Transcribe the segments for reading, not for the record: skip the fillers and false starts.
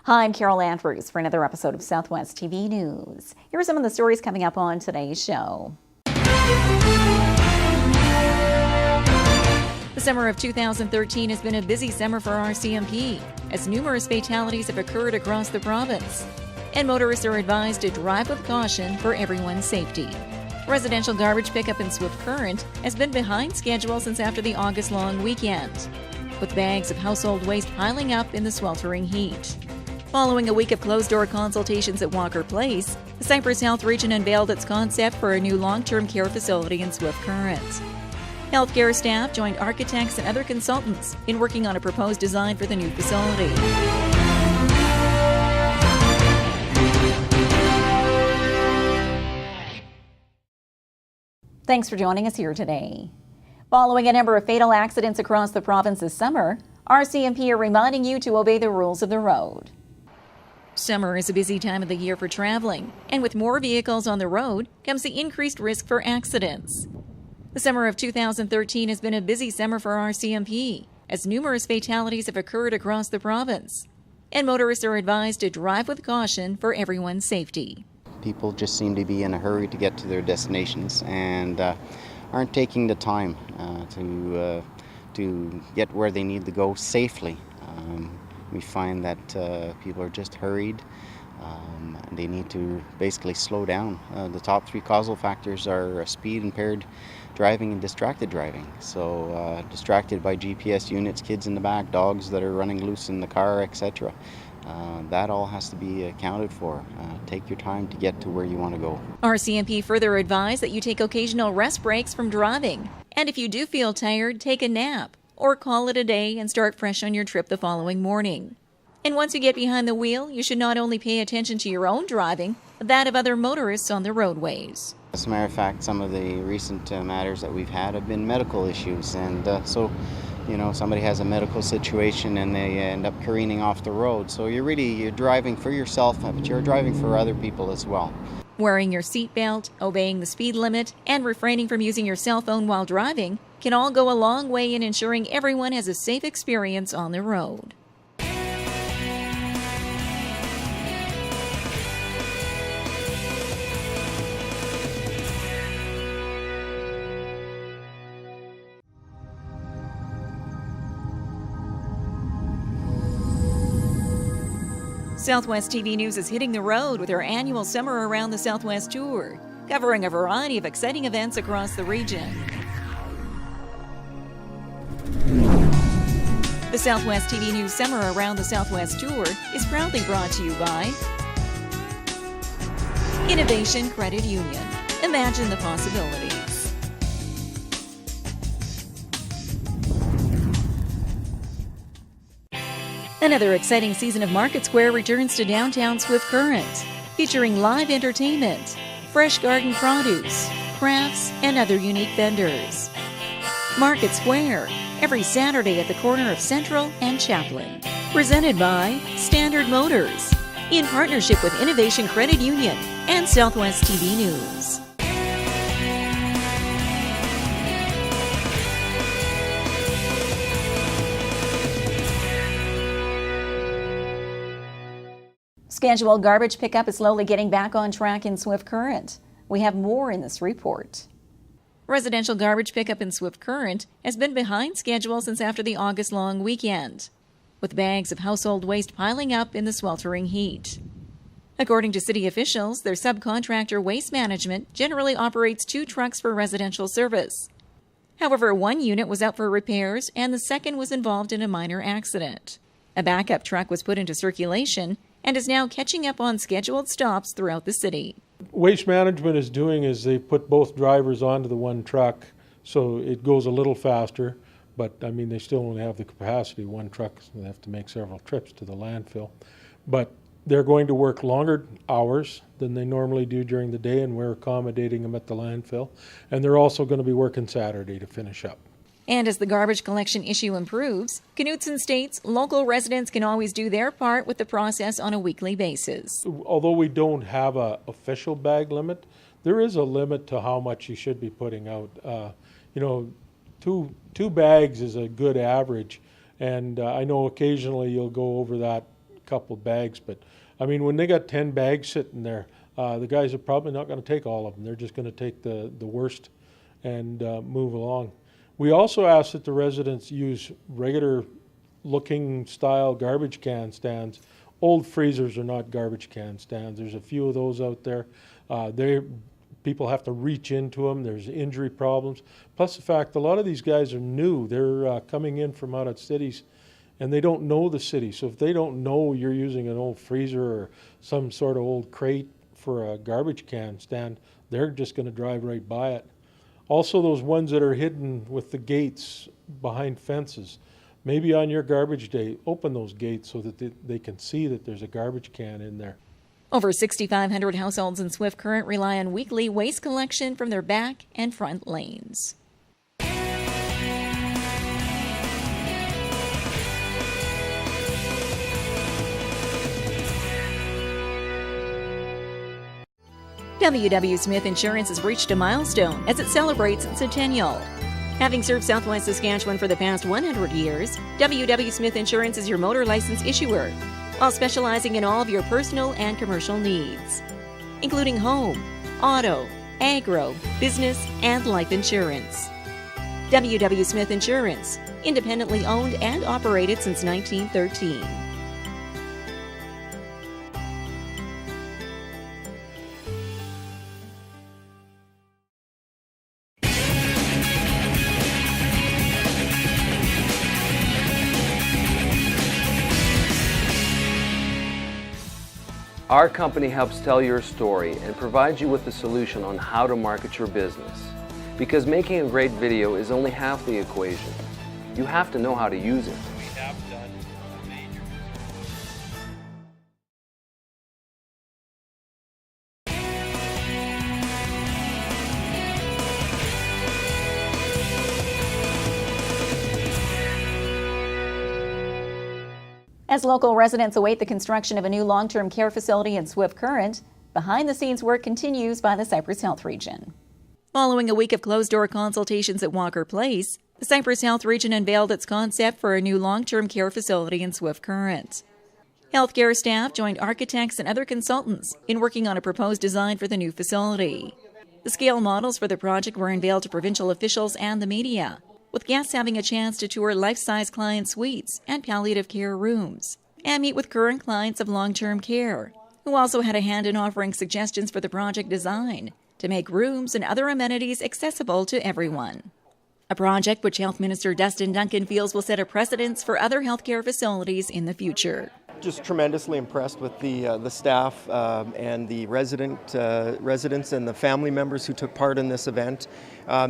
Hi, I'm Carol Andrews for another episode of Southwest TV News. Here are some of the stories coming up on today's show. The summer of 2013 has been a busy summer for RCMP, as numerous fatalities have occurred across the province. And motorists are advised to drive with caution for everyone's safety. Residential garbage pickup in Swift Current has been behind schedule since after the August long weekend, with bags of household waste piling up in the sweltering heat. Following a week of closed-door consultations at Walker Place, the Cypress Health Region unveiled its concept for a new long-term care facility in Swift Current. Healthcare staff joined architects and other consultants in working on a proposed design for the new facility. Thanks for joining us here today. Following a number of fatal accidents across the province this summer, RCMP are reminding you to obey the rules of the road. Summer is a busy time of the year for traveling, and with more vehicles on the road comes the increased risk for accidents. The summer of 2013 has been a busy summer for RCMP, as numerous fatalities have occurred across the province, and motorists are advised to drive with caution for everyone's safety. People just seem to be in a hurry to get to their destinations and aren't taking the time to get where they need to go safely. We find that people are just hurried. They need to basically slow down. The top three causal factors are speed impaired driving and distracted driving. So distracted by GPS units, kids in the back, dogs that are running loose in the car, etc. That all has to be accounted for. Take your time to get to where you want to go. RCMP further advised that you take occasional rest breaks from driving. And if you do feel tired, take a nap or call it a day and start fresh on your trip the following morning. And once you get behind the wheel, you should not only pay attention to your own driving, but that of other motorists on the roadways. As a matter of fact, some of the recent matters that we've had have been medical issues, and so somebody has a medical situation and they end up careening off the road. So you're driving for yourself, but you're driving for other people as well. Wearing your seatbelt, obeying the speed limit, and refraining from using your cell phone while driving can all go a long way in ensuring everyone has a safe experience on the road. Southwest TV News is hitting the road with our annual Summer Around the Southwest tour, covering a variety of exciting events across the region. The Southwest TV News Summer Around the Southwest tour is proudly brought to you by Innovation Credit Union. Imagine the possibilities. Another exciting season of Market Square returns to downtown Swift Current, featuring live entertainment, fresh garden produce, crafts, and other unique vendors. Market Square, every Saturday at the corner of Central and Chaplin. Presented by Standard Motors, in partnership with Innovation Credit Union and Southwest TV News. Scheduled garbage pickup is slowly getting back on track in Swift Current. We have more in this report. Residential garbage pickup in Swift Current has been behind schedule since after the August long weekend, with bags of household waste piling up in the sweltering heat. According to city officials, their subcontractor Waste Management generally operates 2 trucks for residential service. However, one unit was out for repairs and the second was involved in a minor accident. A backup truck was put into circulation and is now catching up on scheduled stops throughout the city. Waste Management is doing is they put both drivers onto the one truck, so it goes a little faster, but they still only have the capacity. One truck, so they have to make several trips to the landfill. But they're going to work longer hours than they normally do during the day, and we're accommodating them at the landfill. And they're also going to be working Saturday to finish up. And as the garbage collection issue improves, Knutson states local residents can always do their part with the process on a weekly basis. Although we don't have an official bag limit, there is a limit to how much you should be putting out. Two bags is a good average, and I know occasionally you'll go over that couple bags. But I mean, when they got 10 bags sitting there, the guys are probably not going to take all of them. They're just going to take the worst and move along. We also ask that the residents use regular looking style garbage can stands. Old freezers are not garbage can stands. There's a few of those out there. People have to reach into them. There's injury problems. Plus the fact a lot of these guys are new. They're coming in from out of cities and they don't know the city. So if they don't know you're using an old freezer or some sort of old crate for a garbage can stand, they're just going to drive right by it. Also those ones that are hidden with the gates behind fences. Maybe on your garbage day, open those gates so that they can see that there's a garbage can in there. Over 6,500 households in Swift Current rely on weekly waste collection from their back and front lanes. W.W. Smith Insurance has reached a milestone as it celebrates its centennial. Having served Southwest Saskatchewan for the past 100 years, W.W. Smith Insurance is your motor license issuer, while specializing in all of your personal and commercial needs, including home, auto, agro, business, and life insurance. W.W. Smith Insurance, independently owned and operated since 1913. Our company helps tell your story and provides you with a solution on how to market your business. Because making a great video is only half the equation. You have to know how to use it. We have done major. As local residents await the construction of a new long-term care facility in Swift Current, behind-the-scenes work continues by the Cypress Health Region. Following a week of closed-door consultations at Walker Place, the Cypress Health Region unveiled its concept for a new long-term care facility in Swift Current. Healthcare staff joined architects and other consultants in working on a proposed design for the new facility. The scale models for the project were unveiled to provincial officials and the media, with guests having a chance to tour life-size client suites and palliative care rooms, and meet with current clients of long-term care, who also had a hand in offering suggestions for the project design to make rooms and other amenities accessible to everyone. A project which Health Minister Dustin Duncan feels will set a precedence for other healthcare facilities in the future. Just tremendously impressed with the staff and the residents and the family members who took part in this event.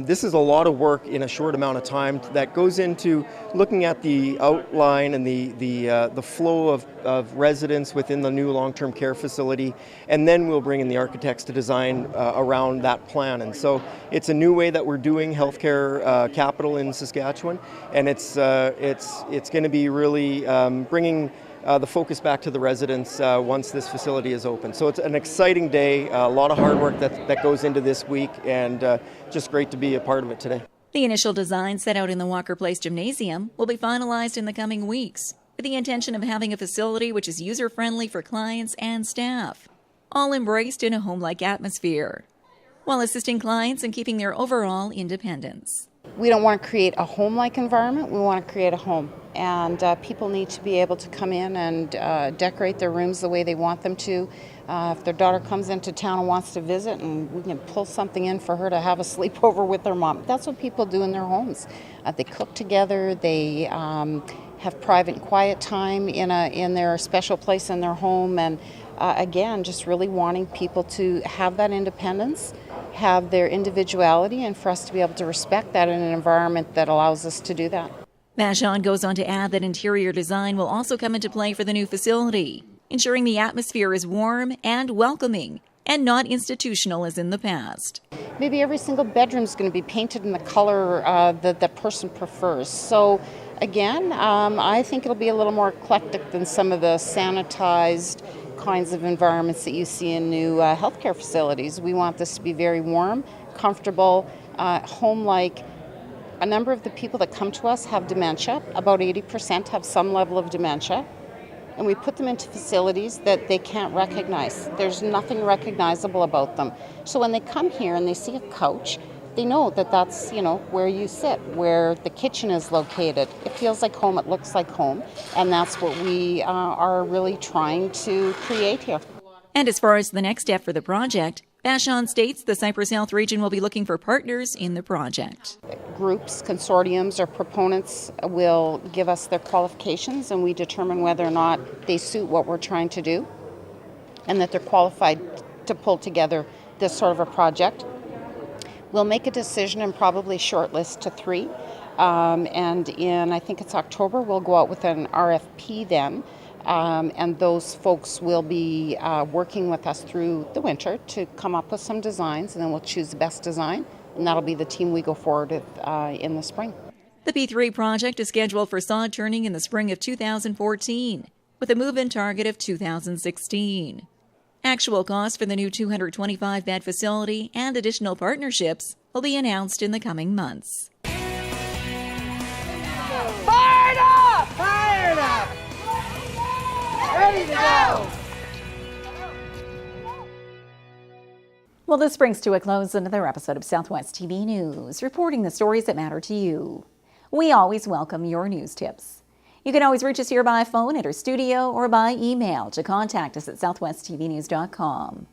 This is a lot of work in a short amount of time that goes into looking at the outline and the flow of residents within the new long-term care facility, and then we'll bring in the architects to design around that plan. And so it's a new way that we're doing healthcare capital in Saskatchewan, and it's going to be really bringing the focus back to the residents once this facility is open. So it's an exciting day, a lot of hard work that goes into this week, and just great to be a part of it today. The initial design set out in the Walker Place Gymnasium will be finalized in the coming weeks, with the intention of having a facility which is user-friendly for clients and staff, all embraced in a home-like atmosphere, while assisting clients in keeping their overall independence. We don't want to create a home-like environment, we want to create a home. And people need to be able to come in and decorate their rooms the way they want them to. If their daughter comes into town and wants to visit, and we can pull something in for her to have a sleepover with their mom. That's what people do in their homes. They cook together, they have private and quiet time in their special place in their home. And again, just really wanting people to have that independence, have their individuality, and for us to be able to respect that in an environment that allows us to do that. Vachon goes on to add that interior design will also come into play for the new facility, ensuring the atmosphere is warm and welcoming and not institutional as in the past. Maybe every single bedroom is going to be painted in the color that the person prefers. So again, I think it'll be a little more eclectic than some of the sanitized kinds of environments that you see in new healthcare facilities. We want this to be very warm, comfortable, home-like. A number of the people that come to us have dementia. About 80% have some level of dementia. and we put them into facilities that they can't recognize. There's nothing recognizable about them. So when they come here and they see a couch, they know that that's, where you sit, where the kitchen is located. It feels like home, it looks like home, and that's what we are really trying to create here. And as far as the next step for the project, Vachon states the Cypress Health Region will be looking for partners in the project. Groups, consortiums, or proponents will give us their qualifications, and we determine whether or not they suit what we're trying to do and that they're qualified to pull together this sort of a project. We'll make a decision and probably shortlist to 3. And in, I think it's October, we'll go out with an RFP then. And those folks will be working with us through the winter to come up with some designs, and then we'll choose the best design, and that'll be the team we go forward with in the spring. The P3 project is scheduled for sod turning in the spring of 2014, with a move-in target of 2016. Actual costs for the new 225-bed facility and additional partnerships will be announced in the coming months. Fired up! Fired up! Ready to go! Well, this brings to a close another episode of Southwest TV News, reporting the stories that matter to you. We always welcome your news tips. You can always reach us here by phone at our studio or by email to contact us at southwesttvnews.com.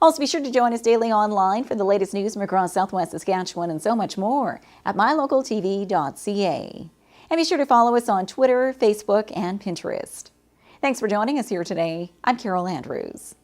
Also, be sure to join us daily online for the latest news from across Southwest Saskatchewan and so much more at mylocaltv.ca. And be sure to follow us on Twitter, Facebook, and Pinterest. Thanks for joining us here today. I'm Carol Andrews.